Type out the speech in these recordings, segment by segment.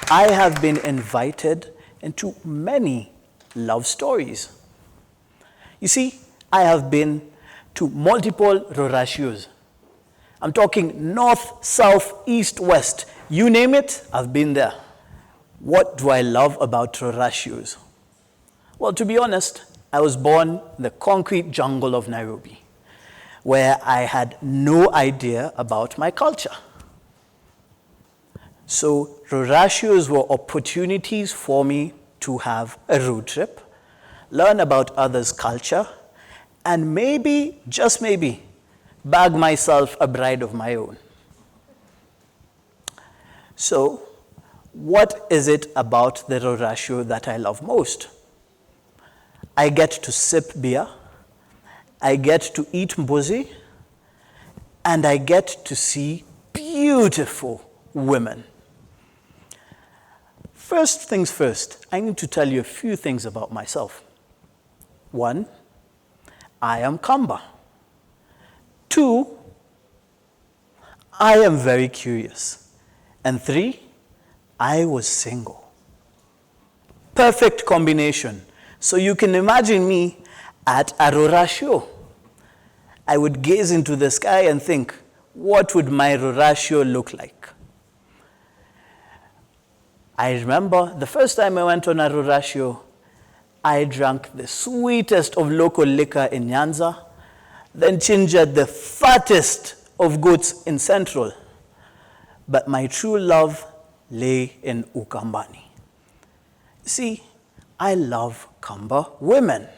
I have been invited into many love stories. You see, I have been to multiple ruracios. I'm talking north, south, east, west. You name it, I've been there. What do I love about ruracios? Well, to be honest, I was born in the concrete jungle of Nairobi, where I had no idea about my culture. So ruracios were opportunities for me to have a road trip, learn about others' culture, and maybe, just maybe, bag myself a bride of my own. So, what is it about the ruracio that I love most? I get to sip beer, I get to eat mbuzi, and I get to see beautiful women. First things first, I need to tell you a few things about myself. 1, I am Kamba. 2, I am very curious. And 3, I was single. Perfect combination. So you can imagine me at a ruracio. I would gaze into the sky and think, what would my ruracio look like? I remember the first time I went on a ruracio, I drank the sweetest of local liquor in Nyanza, then gingered the fattest of goats in Central. But my true love lay in Ukambani. See, I love Kamba women.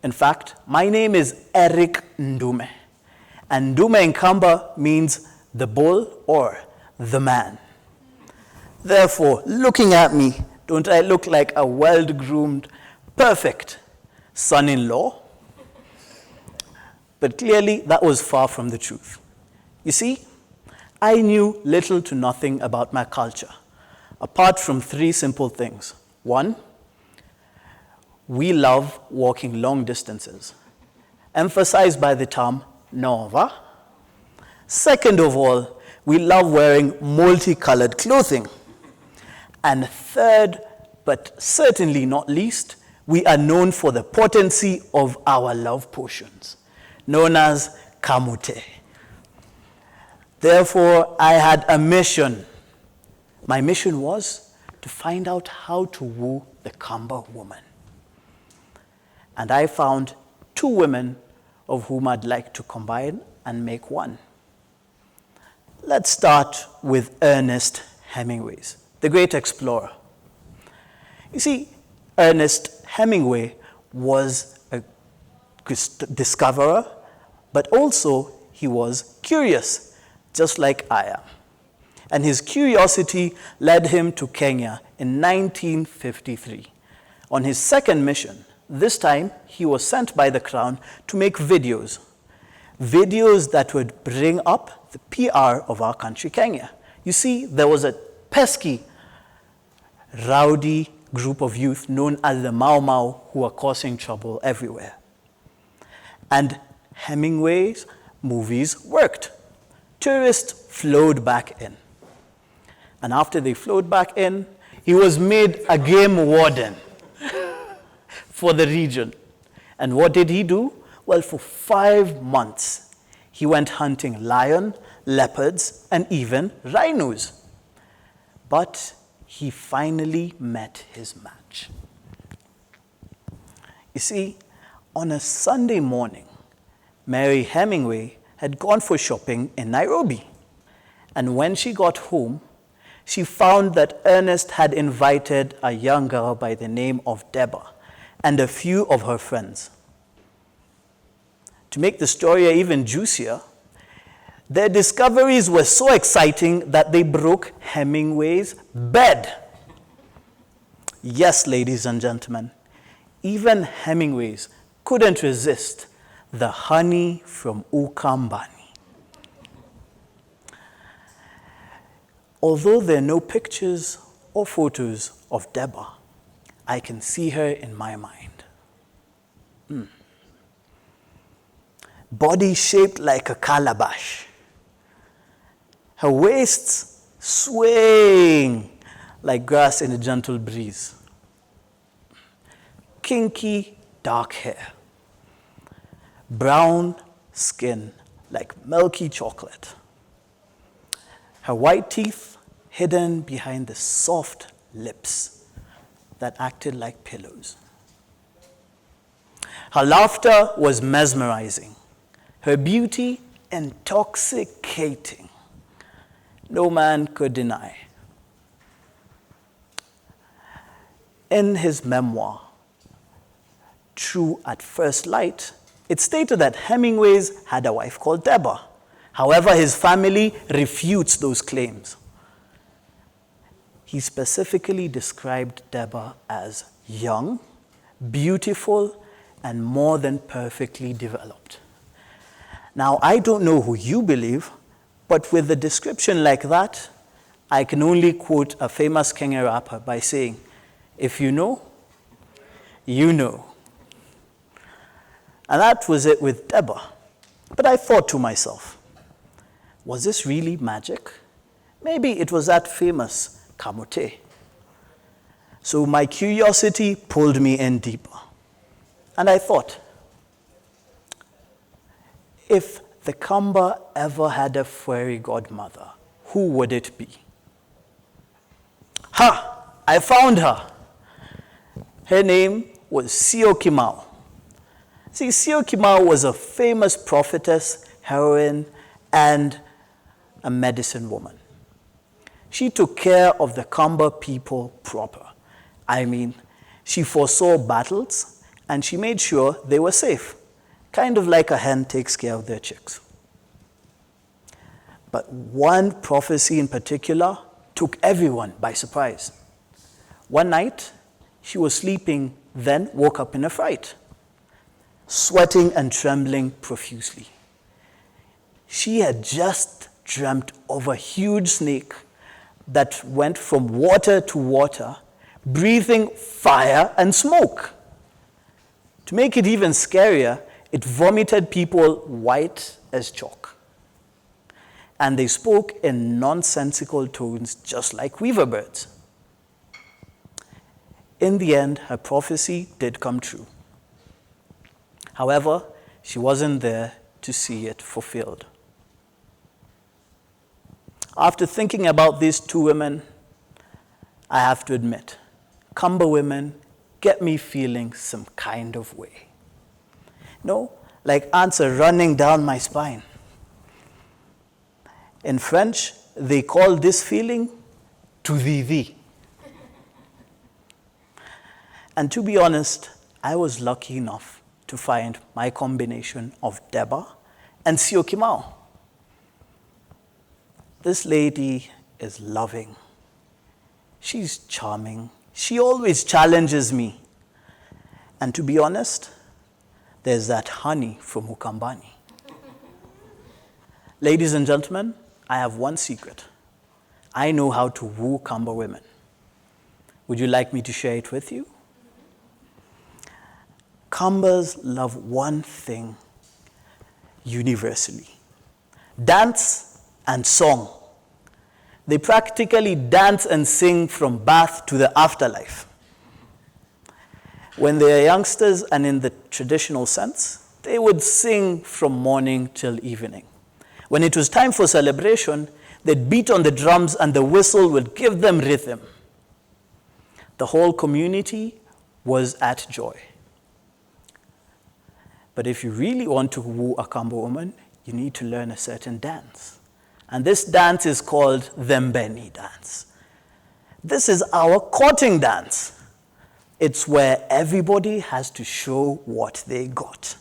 In fact, my name is Eric Ndume. And Ndume in Kamba means the bull or the man. Therefore, looking at me, don't I look like a well-groomed, perfect son-in-law? But clearly, that was far from the truth. You see, I knew little to nothing about my culture, apart from 3 simple things. 1, we love walking long distances, emphasized by the term nova. Second of all, we love wearing multicolored clothing. And third, but certainly not least, we are known for the potency of our love potions, known as kamute. Therefore, I had a mission. My mission was to find out how to woo the Kamba woman. And I found 2 women of whom I'd like to combine and make one. Let's start with Ernest Hemingway, the great explorer. You see, Ernest Hemingway was a discoverer, but also he was curious, just like I am. And his curiosity led him to Kenya in 1953. On his second mission, this time he was sent by the Crown to make videos that would bring up the PR of our country, Kenya. You see, there was a pesky, rowdy group of youth known as the Mau Mau who were causing trouble everywhere. And Hemingway's movies worked. Tourists flowed back in. And after they flowed back in, he was made a game warden for the region. And what did he do? Well, for 5 months, he went hunting lion, leopards, and even rhinos. But he finally met his match. You see, on a Sunday morning, Mary Hemingway had gone for shopping in Nairobi. And when she got home, she found that Ernest had invited a young girl by the name of Deborah and a few of her friends. To make the story even juicier, their discoveries were so exciting that they broke Hemingway's bed. Yes, ladies and gentlemen, even Hemingway's couldn't resist the honey from Ukambani. Although there are no pictures or photos of Deborah, I can see her in my mind. Body shaped like a calabash. Her waists swaying like grass in a gentle breeze. Kinky, dark hair. Brown skin like milky chocolate. Her white teeth hidden behind the soft lips that acted like pillows. Her laughter was mesmerizing, her beauty intoxicating. No man could deny. In his memoir, True at First Light, it stated that Hemingway had a wife called Deborah. However, his family refutes those claims. He specifically described Deborah as young, beautiful, and more than perfectly developed. Now, I don't know who you believe, but with a description like that, I can only quote a famous Kenyan rapper by saying, if you know, you know. And that was it with Deborah. But I thought to myself, was this really magic? Maybe it was that famous kamote. So my curiosity pulled me in deeper. And I thought, if the Kamba ever had a fairy godmother, who would it be? Ha! I found her. Her name was Sio Kimao. See, Sio Kimao was a famous prophetess, heroine, and a medicine woman. She took care of the Kamba people proper. I mean, she foresaw battles, and she made sure they were safe, kind of like a hen takes care of their chicks. But one prophecy in particular took everyone by surprise. One night, she was sleeping, then woke up in a fright, sweating and trembling profusely. She had just dreamt of a huge snake that went from water to water, breathing fire and smoke. To make it even scarier, it vomited people white as chalk. And they spoke in nonsensical tones, just like weaver birds. In the end, her prophecy did come true. However, she wasn't there to see it fulfilled. After thinking about these two women, I have to admit, Kamba women get me feeling some kind of way. No, like ants are running down my spine. In French, they call this feeling tout vivre. And to be honest, I was lucky enough to find my combination of Deborah and Sio Kimao. This lady is loving. She's charming. She always challenges me. And to be honest, there's that honey from Ukambani. Ladies and gentlemen, I have one secret. I know how to woo Kamba women. Would you like me to share it with you? Kambas love one thing universally: dance and song. They practically dance and sing from birth to the afterlife. When they are youngsters and in the traditional sense, they would sing from morning till evening. When it was time for celebration, they'd beat on the drums and the whistle would give them rhythm. The whole community was at joy. But if you really want to woo a Kamba woman, you need to learn a certain dance. And this dance is called the Mbeni dance. This is our courting dance. It's where everybody has to show what they got.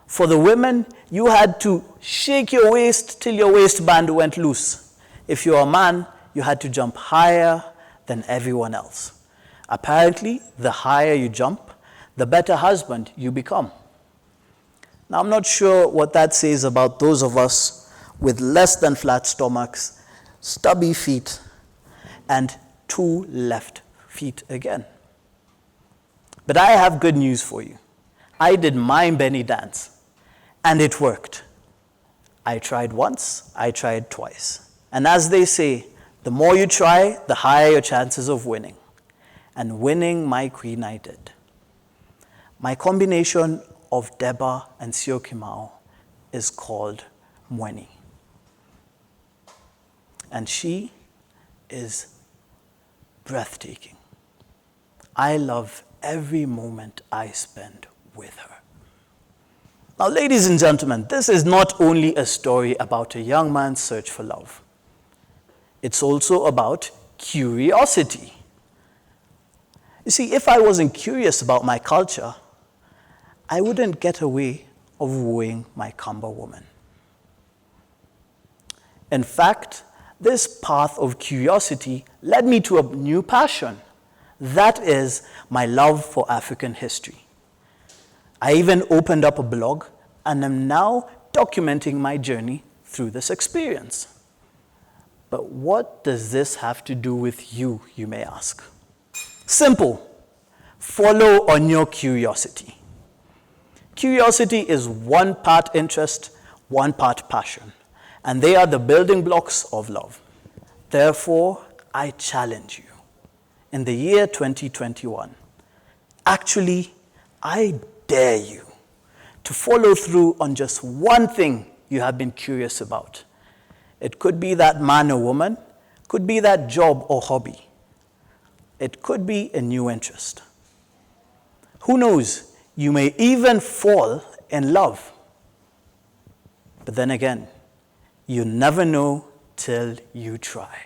For the women, you had to shake your waist till your waistband went loose. If you're a man, you had to jump higher than everyone else. Apparently, the higher you jump, the better husband you become. Now, I'm not sure what that says about those of us with less than flat stomachs, stubby feet, and 2 left feet again. But I have good news for you. I did my Mbeni dance, and it worked. I tried once, I tried twice. And as they say, The more you try, the higher your chances of winning. And winning my queen I did. My combination of Deborah and Sio Kimao is called Mweni. And she is breathtaking. I love every moment I spend with her. Now, ladies and gentlemen, this is not only a story about a young man's search for love. It's also about curiosity. You see, if I wasn't curious about my culture, I wouldn't get away of wooing my Kamba woman. In fact, this path of curiosity led me to a new passion. That is my love for African history. I even opened up a blog and am now documenting my journey through this experience. But what does this have to do with you, you may ask? Simple. Follow on your curiosity. Curiosity is one part interest, one part passion, and they are the building blocks of love. Therefore, I challenge you in the year 2021. Actually, I dare you to follow through on just one thing you have been curious about. It could be that man or woman, could be that job or hobby. It could be a new interest. Who knows, you may even fall in love. But then again, you never know till you try.